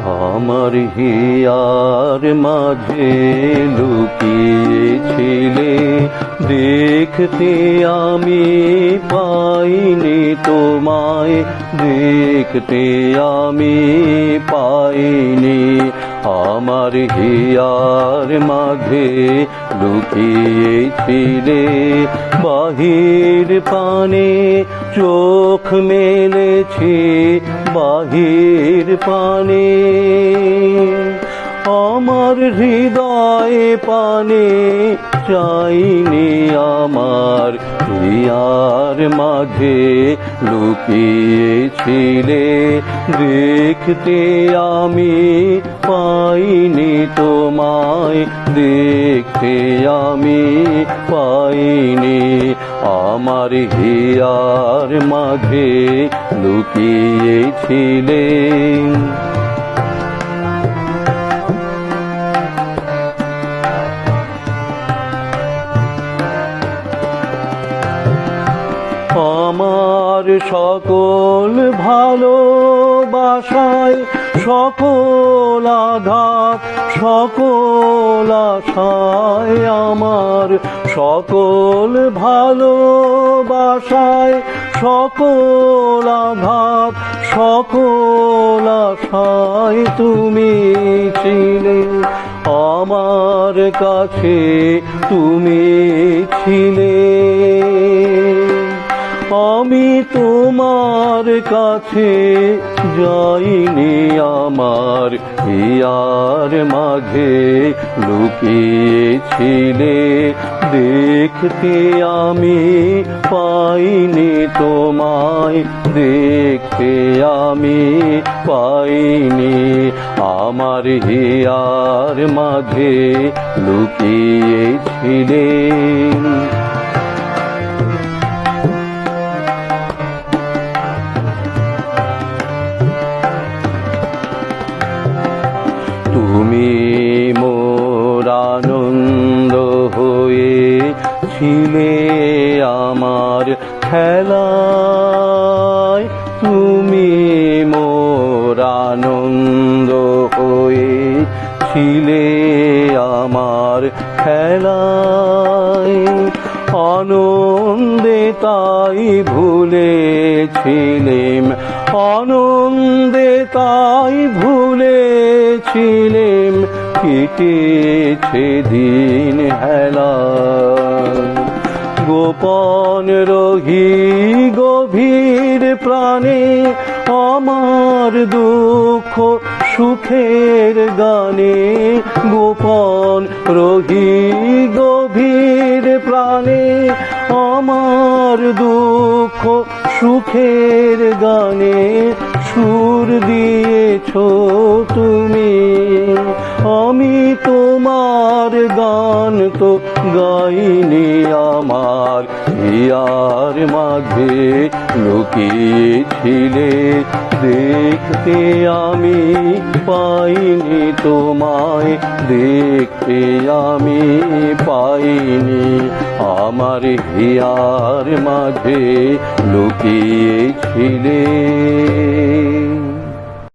আমার হিয়ার মাঝে লুকিয়েছিলে, দেখতে আমি পাইনি তোমায়, দেখতে আমি পাইনি। আমার হিয়ার মাঝে লুকিয়েছিলে, বাহির পানে চোখ মেলেছি, বাহির পানে আমার হৃদয় পানে চাইনি। আমার হিয়ার মাঝে লুকিয়েছিলে, দেখতে আমি পাইনি তোমায়, দেখতে আমি পাইনি। আমার হিয়ার মাঝে লুকিয়েছিলে। আমার সকল ভালোবাসায়, সকল আঘাত, সকল আশায়, আমার সকল ভালোবাসায়, সকল আঘাত, সকল আশায় তুমি ছিলে। আমার কাছে তুমি ছিলে, আমি তোমার কাছে যাইনি। আমার হিয়ার মাঝে লুকিয়েছিলে, দেখতে আমি পাইনি তোমায়, দেখতে আমি পাইনি। আমার হিয়ার মাঝে লুকিয়েছিলে। তুমি মোর আনন্দ হয়ে ছিলে আমার খেলায়, তুমি মোর আনন্দ হয়ে ছিলে আমার খেলায়। আনন্দে তাই ভুলেছিলেম, আনন্দে তাই ভুলেছিলেম, কেটেছে দিন হেলা। গোপন রহি গভীর প্রাণে আমার দুঃখ সুখের গানে, গোপন রহি গভীর প্রাণে আমার দুঃখ সুখের গানে সুর দিয়েছ তুমি। আমি তোমার গান তো গাইনি, আমার হিয়ার মাঝে লুকিয়েছিলে, দেখতে আমি পাইনি তোমায়, দেখতে আমি পাইনি। আমার হিয়ার মাঝে লুকিয়েছিলে।